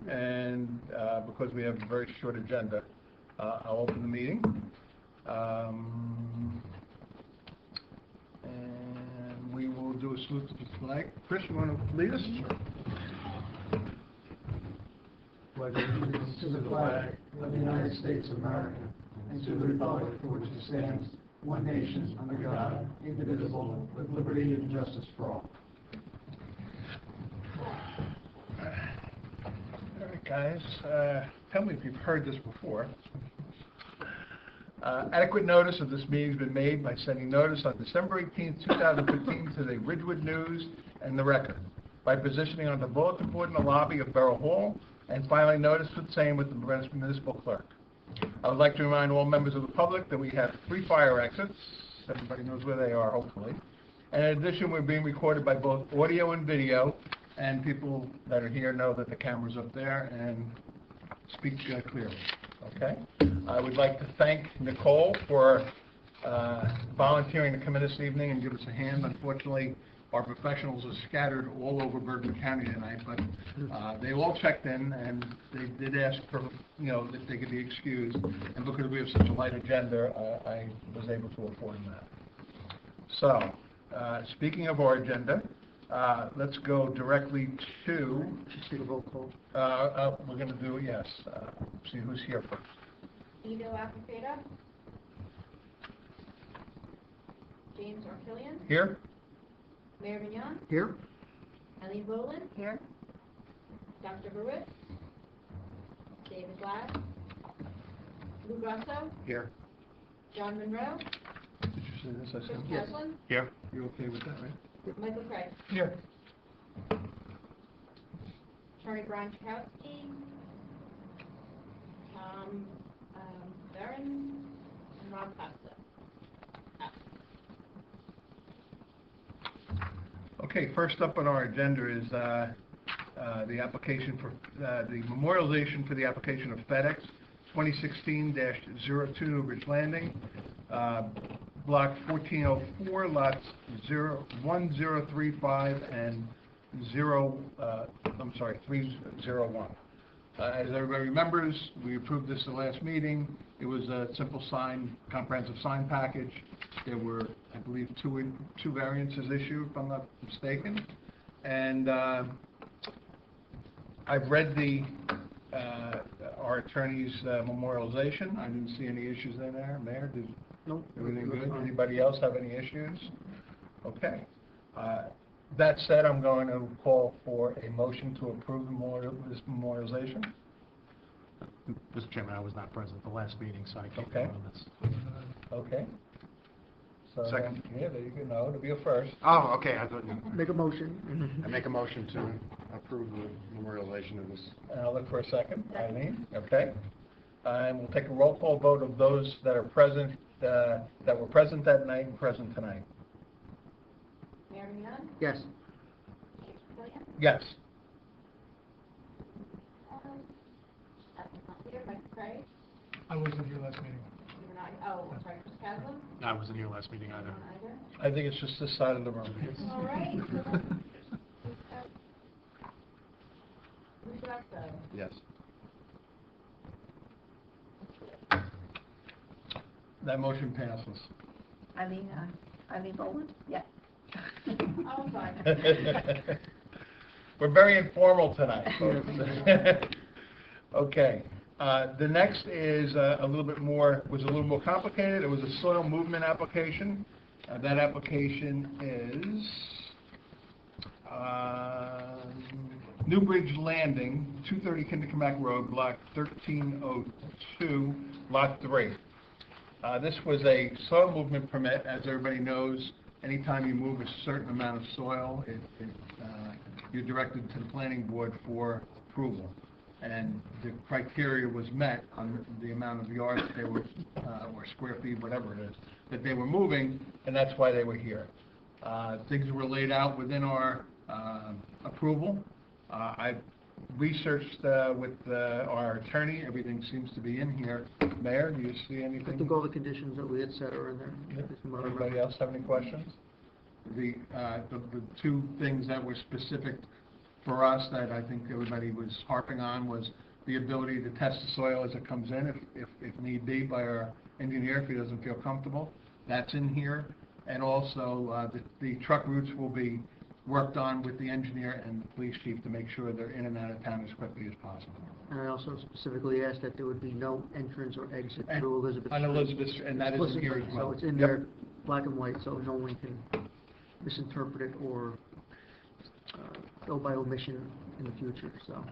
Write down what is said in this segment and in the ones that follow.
and because we have a very short agenda, I'll open the meeting. And we will do a salute to the flag. Chris, you want to lead us? Sure. Pledge allegiance to the flag of the United States of America and to the republic for which it stands, one nation, under God, indivisible, with liberty and justice for all. All right, guys. Tell me if you've heard this before. Adequate notice of this meeting has been made by sending notice on December 18, 2015 to the Ridgewood News and the Record, by positioning on the bulletin board in the lobby of Borough Hall, and filing notice of the same with the municipal clerk. I would like to remind all members of the public that we have 3 fire exits. Everybody knows where they are, hopefully. And in addition, we're being recorded by both audio and video, and people that are here know that the camera's up there and speak clearly. Okay? I would like to thank Nicole for volunteering to come in this evening and give us a hand. Unfortunately, our professionals are scattered all over Bergen County tonight, but they all checked in, and they did ask for, that they could be excused. And because we have such a light agenda, I was able to afford that. So, speaking of our agenda, let's go directly to. Take a roll call. We're going to do, yes. See who's here first. Ido Acofeda. James Orkillian. Here. Mayor Mignon. Here. Eileen Boland. Here. Dr. Baruch. David Glad. Lou Grosso. Here. John Monroe. Did you say this? I Chris said Yes. Caslin. Here. You okay with that, right? Michael Craig. Here. Attorney Brian Chakowski. Tom Barron. And Rob Costa. Okay, first up on our agenda is the application for the memorialization for the application of FedEx 2016-02 Newbridge Landing, block 1404, lots 1035 and 301. As everybody remembers, we approved this the last meeting. It was a simple comprehensive sign package. There were, I believe, two variances issued, if I'm not mistaken. And I've read our attorney's memorialization. I didn't see any issues in there. Mayor, Nope. Everything good? Anybody else have any issues? Okay. That said, I'm going to call for a motion to approve this memorialization. Mr. Chairman, I was not present at the last meeting, so I can't Okay. vote on this. Okay. So, Second. Yeah, there you go. No, it'll be a first. Oh, okay, I thought you... Make a motion. I make a motion to approve the memorialization of this. And I'll look for a second. Eileen, okay. And we'll take a roll call vote of those that are present, that were present that night and present tonight. Mayor Mignon. Yes. James Orkillian. Yes. Michael Craig. I wasn't here last meeting. You were not. Oh, I'm sorry. Chris Caslin. I wasn't here last meeting either. Either. I think it's just this side of the room. All right. Lou Grosso. Yes. That motion passes. Eileen Boland? Yes. Oh, fine. We're very informal tonight, folks. Okay. The next is a little more complicated. It was a soil movement application. That application is Newbridge Landing, 230 Kindercomack Road, block 1302, lot 3. This was a soil movement permit. As everybody knows, anytime you move a certain amount of soil, you're directed to the planning board for approval. And the criteria was met on the amount of yards they were, or square feet, whatever it is, that they were moving, and that's why they were here. Things were laid out within our approval. I researched with our attorney. Everything seems to be in here. Mayor, do you see anything? I think all the conditions that we had set are in there. Anybody else have any questions? The two things that were specific for us that I think everybody was harping on was the ability to test the soil as it comes in, if need be, by our engineer, if he doesn't feel comfortable. That's in here. And also, the truck routes will be worked on with the engineer and the police chief to make sure they're in and out of town as quickly as possible. And I also specifically asked that there would be no entrance or exit And through Elizabeth On Street. Elizabeth, and that is in here as well. So it's in Yep. there, black and white, so no one can misinterpret it or go by omission in the future, so.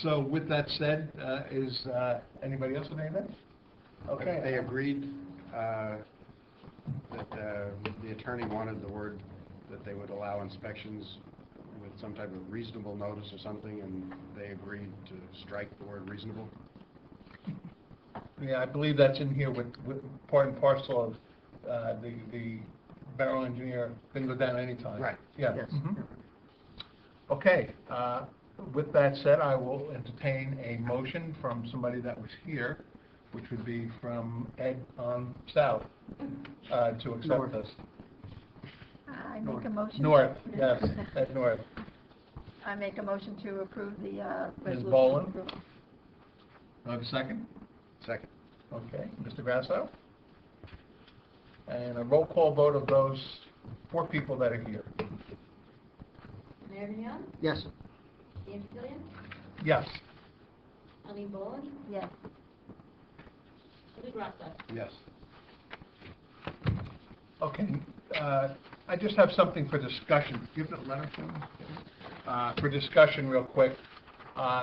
So with that said, is anybody else with anything? Okay. They agreed that the attorney wanted the word that they would allow inspections with some type of reasonable notice or something, and they agreed to strike the word reasonable. Yeah, I believe that's in here with part and parcel of the barrel engineer can go down anytime. Right. Yeah. Yes. Mhm. Okay, with that said, I will entertain a motion from somebody that was here, which would be from Ed on south, to accept North. this. I make a motion. North, yes, Ed North. I make a motion to approve the resolution. Boland? Do I have a second? Second. Okay, Mr. Grasso? And a roll call vote of those 4 people that are here. Mayor Young, Yes, James Gillian, Yes. Eileen Boland, Yes. Lee Grasso. Yes. Okay, I just have something for discussion. Give the letter to me. For discussion real quick.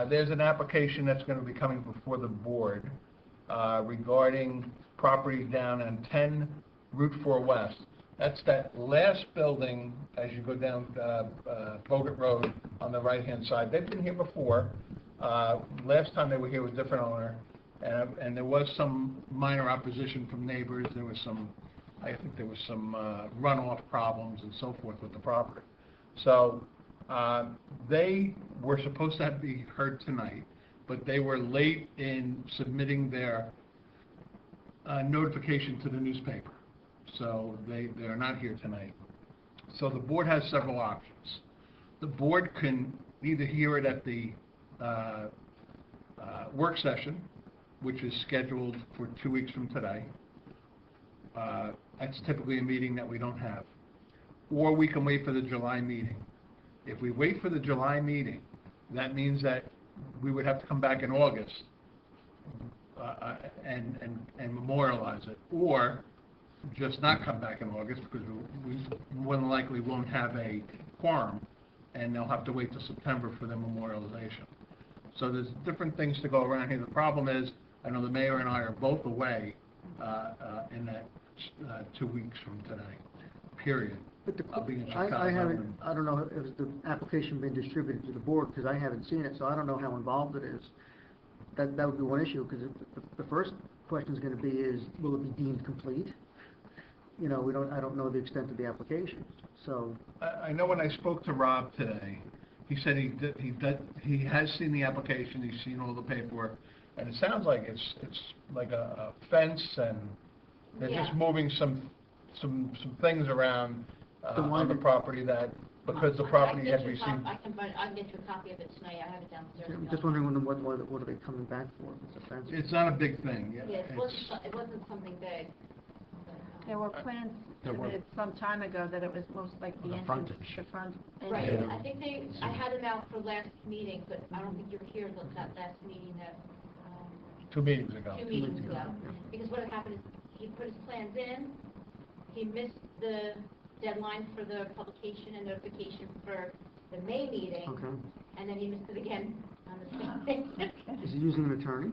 There's an application that's going to be coming before the board regarding property down on 10 Route 4 West. That's that last building as you go down Bogut Road on the right-hand side. They've been here before. Last time they were here with a different owner, and there was some minor opposition from neighbors. There was some, I think there was some runoff problems and so forth with the property. So they were supposed to be heard tonight, but they were late in submitting their notification to the newspaper. So they're not here tonight. So the board has several options. The board can either hear it at the work session, which is scheduled for 2 weeks from today. That's typically a meeting that we don't have. Or we can wait for the July meeting. If we wait for the July meeting, that means that we would have to come back in August and memorialize it, or just not come back in August because we more than likely won't have a quorum, and they'll have to wait till September for the memorialization. So there's different things to go around here. The problem is, I know the mayor and I are both away in that 2 weeks from today, period. but I'll be in I Chicago. haven't, I don't know if the application been distributed to the board, because I haven't seen it, so I don't know how involved it is. That would be one issue, because the first question is going to be is, will it be deemed complete? You know, I don't know the extent of the application, so. I know when I spoke to Rob today, he said he has seen the application, he's seen all the paperwork, and it sounds like it's like a fence, and they're just Yeah. moving some things around The one on the that- property that, because the property had received. I can get you a copy of it tonight, I have it downstairs. I'm just wondering what are they coming back for? It's a fence. It's not a big thing. Yeah, it wasn't something big. There were plans There were- submitted some time ago that it was most like the The entrance, frontage. the front. Right, entrance. I think I had them out for last meeting, but I don't think you were here that last meeting, that, 2 meetings ago. 2 meetings ago. Yeah. Because what had happened is, he put his plans in, he missed the deadline for the publication and notification for the May meeting, Okay. and then he missed it again on the same thing. Is he using an attorney?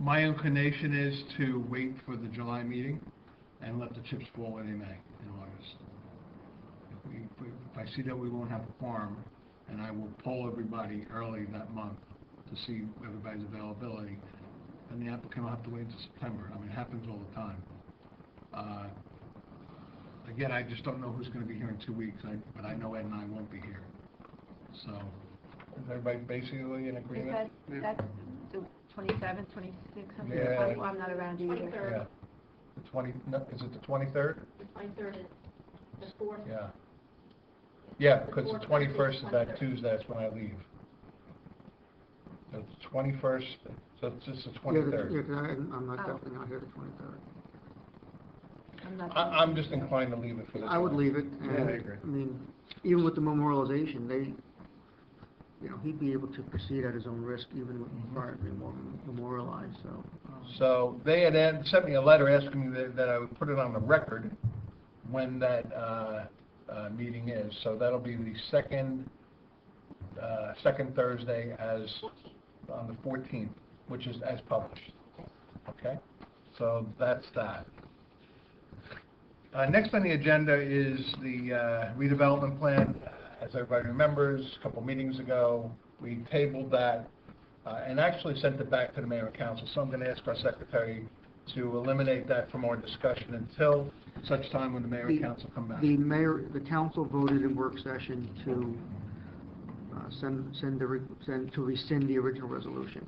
My inclination is to wait for the July meeting and let the chips fall where they may in August. If I see that we won't have a quorum, and I will poll everybody early that month to see everybody's availability, then the applicant will have to wait until September. I mean, it happens all the time. Again, I just don't know who's going to be here in 2 weeks, but I know Ed and I won't be here. So, is everybody basically in Is agreement? that's the 27th, 26th, something? Yeah. I'm not around either. 23rd. Yeah. The 20, no, is it the 23rd? The 23rd is the 4th. Yeah. Yeah, because the Or Thursday, 21st is that 23rd. Tuesday, that's when I leave. So the 21st, so it's just the Yeah, 23rd. 'cause I'm not Oh. definitely not here the 23rd. I'm not. I'm just inclined to leave it for this I would one. leave it, Yeah, and, I agree. I mean, even with the memorialization, he'd be able to proceed at his own risk, even with Mhm. prior to being memorialized, so. So they had sent me a letter asking me that I would put it on the record when that meeting is. So that'll be the second Thursday on the 14th, which is as published. Okay? So that's that. Next on the agenda is the redevelopment plan. As everybody remembers, a couple meetings ago, we tabled that and actually sent it back to the mayor and council. So I'm going to ask our secretary to eliminate that from our discussion until such time when the mayor and council come back. The council voted in work session to to rescind the original resolution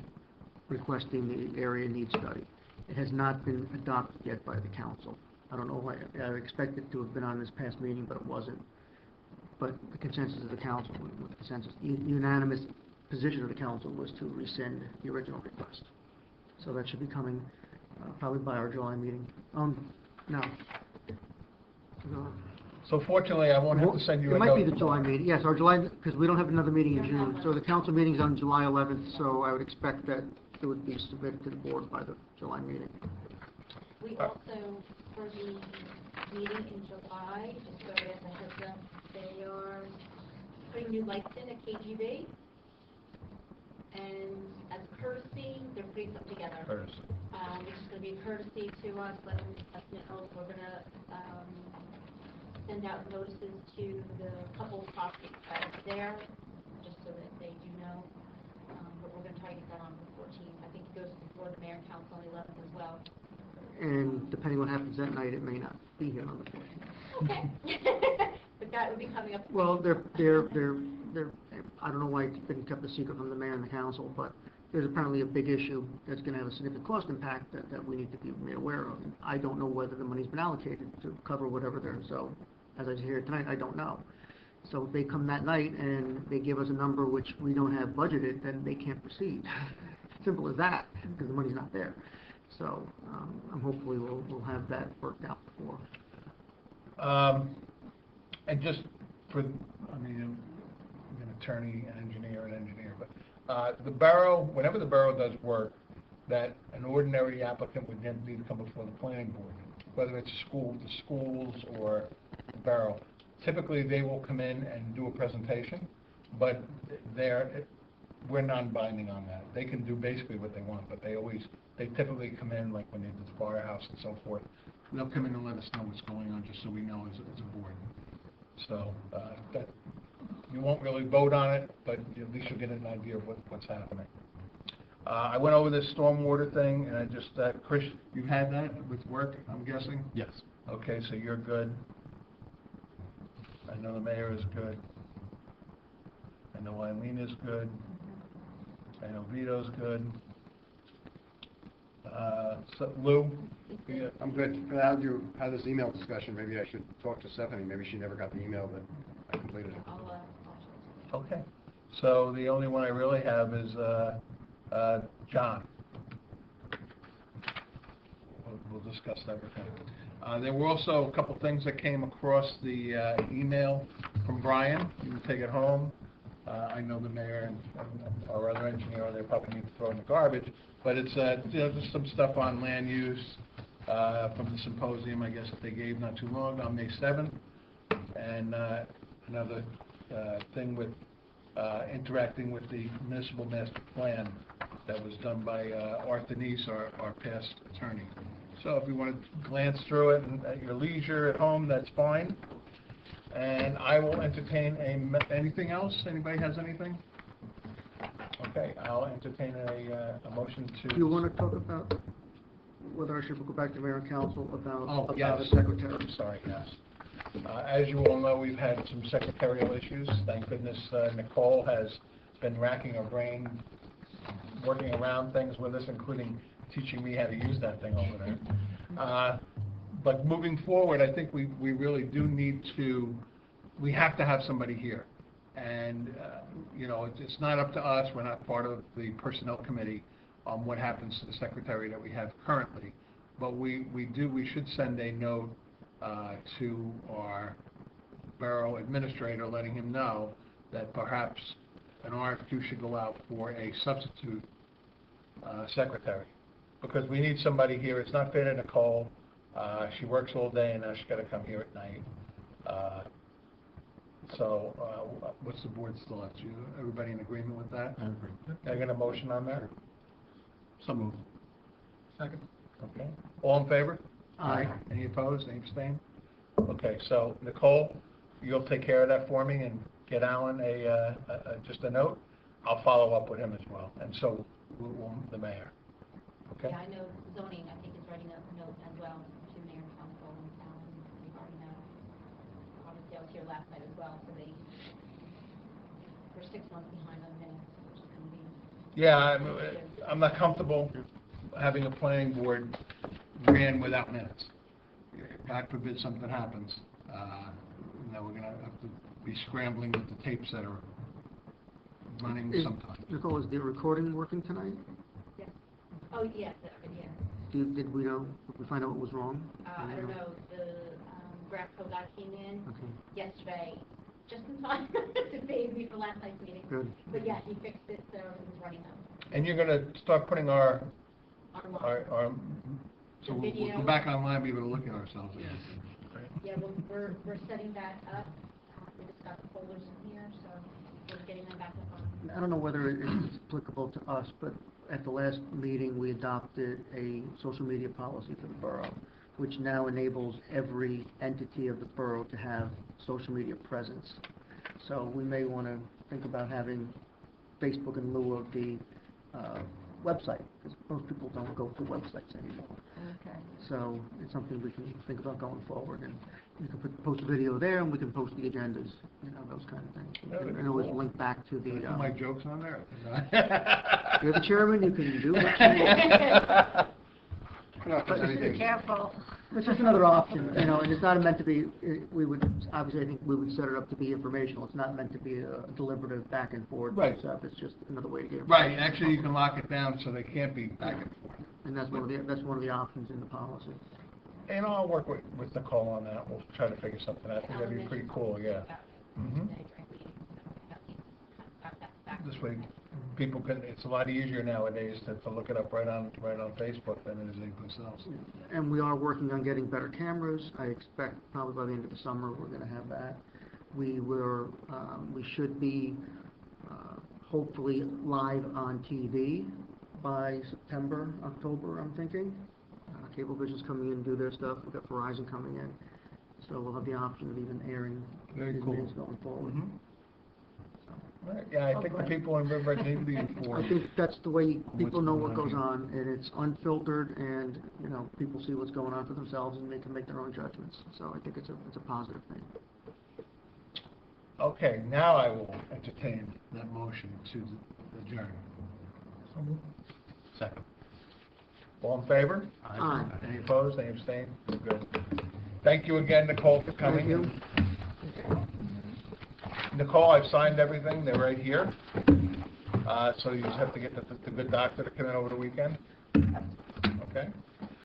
requesting the area needs study. It has not been adopted yet by the council. I don't know why, I expect it to have been on this past meeting, but it wasn't. But the consensus of the council, unanimous position of the council was to rescind the original request. So that should be coming probably by our July meeting. No. So fortunately, I won't have to send you a It note. might be the July meeting, yes, our July, because we don't have another meeting in June. So the council meeting's on July 11th, so I would expect that it would be submitted to the board by the July meeting. We also, for the meeting in July, just so as a heads up, they are putting new lights in at KGB. And as a courtesy, they're putting something together. First. Which is going to be a courtesy to us, letting us know we're going to send out notices to the couple properties that are there, just so that they do know. But we're going to try to get that on the 14th. I think it goes before the mayor and council on the 11th as well. And depending what happens that night, it may not be here on the 14th. Okay. But that would be coming up. Well, I don't know why it's been kept a secret from the mayor and the council, but there's apparently a big issue that's going to have a significant cost impact that we need to be made aware of. And I don't know whether the money's been allocated to cover whatever there, so as I hear tonight, I don't know. So if they come that night and they give us a number which we don't have budgeted, then they can't proceed. Simple as that, because the money's not there. So hopefully we'll have that worked out before. And just for, I'm an attorney, an engineer, but the borough, whenever the borough does work, that an ordinary applicant would then need to come before the planning board, whether it's the schools or the borough. Typically, they will come in and do a presentation, but we're non-binding on that. They can do basically what they want, but they typically come in, like when they did the firehouse and so forth, they'll come in and let us know what's going on, just so we know as a board. So, that, you won't really vote on it, but at least you'll get an idea of what's happening. I went over this stormwater thing, and I just, Chris, you've had that with work, I'm guessing? Yes. Okay, so you're good. I know the mayor is good. I know Eileen is good. I know Vito's good. So Lou? Yeah, I'm good. How'd you have this email discussion? Maybe I should talk to Stephanie. Maybe she never got the email that I completed it. I'll Okay. So the only one I really have is John. We'll discuss that with him. There were also a couple things that came across the email from Brian. You can take it home. I know the mayor and our other engineer, they probably need to throw in the garbage, but it's just some stuff on land use from the symposium, I guess, that they gave not too long ago, on May 7th. And another thing with interacting with the municipal master plan that was done by Arthur Neese, our past attorney. So if you want to glance through it and at your leisure at home, that's fine. And I will entertain anything else? Anybody has anything? Okay, I'll entertain a motion to... Do you want to talk about whether I should go back to mayor and council about yes. the secretary? Sorry, yes. As you all know, we've had some secretarial issues. Thank goodness Nicole has been racking her brain, working around things with us, including teaching me how to use that thing over there. But moving forward, I think we really do need to we have to have somebody here. And, you know, it's not up to us, we're not part of the personnel committee on what happens to the secretary that we have currently. But we should send a note to our borough administrator, letting him know that perhaps an RFQ should go out for a substitute secretary. Because we need somebody here, it's not fair to Nicole, she works all day and now she's gotta come here at night. So, what's the board's thoughts? Everybody in agreement with that? I agree. Can I get a motion on that? So moved. Second. Okay. All in favor? Aye. Any opposed, any abstain? Okay, so Nicole, you'll take care of that for me and get Alan just a note. I'll follow up with him as well, and so will the mayor. Okay? Yeah, I know zoning, I think, is writing a note as well to mayor and council and town regarding that. Obviously, I was here last night as well, so we're 6 months behind on minutes, which is going to be. Yeah, I'm not comfortable having a planning board ran without minutes. God forbid something happens. You know, we're gonna have to be scrambling with the tapes that are running sometime. Nicole, is the recording working tonight? Yes. Oh, yes, yeah. Did we find out what was wrong? I don't know, the Grapco guy came in Okay, yesterday, just in time to save me for last night's meeting. good. But yeah, he fixed it, so it was running now. And you're gonna start putting our so The we'll video. go back online, be able to look at ourselves again. Yeah, well, we're setting that up. We just got the folders in here, so we're getting them back up on. I don't know whether it's applicable to us, but at the last meeting, we adopted a social media policy for the borough, which now enables every entity of the borough to have social media presence. So we may want to think about having Facebook in lieu of the website, because most people don't go to websites anymore. Okay. So it's something we can think about going forward, and you can post a video there, and we can post the agendas, you know, those kind of things. That'd be And always cool. link back to the, Can I put my jokes on there? you're the chairman, you can do what you want. Not that But Be anything- careful. It's just another option, you know, and it's not meant to be, we would, obviously, I think we would set it up to be informational. It's not meant to be a deliberative back and forth Right. stuff. It's just another way to get. Right, actually, you can lock it down so they can't be back and forth. And that's one of the options in the policy. And I'll work with Nicole on that, we'll try to figure something out, I think that'd be pretty cool, yeah. Mhm. This way, people can, it's a lot easier nowadays to look it up right on Facebook than it is anyplace else. And we are working on getting better cameras. I expect probably by the end of the summer, we're gonna have that. We should be, hopefully live on TV by September, October, I'm thinking. Cablevision's coming in and do their stuff. We've got Verizon coming in. So we'll have the option of even airing Very these cool. meetings going forward. Mhm. Right, yeah, I think the people in Riverhead need to be I informed. think that's the way people What's know going what on goes here. on, and it's unfiltered, and, you know, people see what's going on for themselves, and they can make their own judgments. So I think it's a positive thing. Okay, now I will entertain that motion to adjourn. Second. All in favor? Aye. Any opposed, any abstained? We're good. Thank you again, Nicole, for coming. Thank you. Nicole, I've signed everything, they're right here. So you just have to get the good doctor to come in over the weekend. Okay?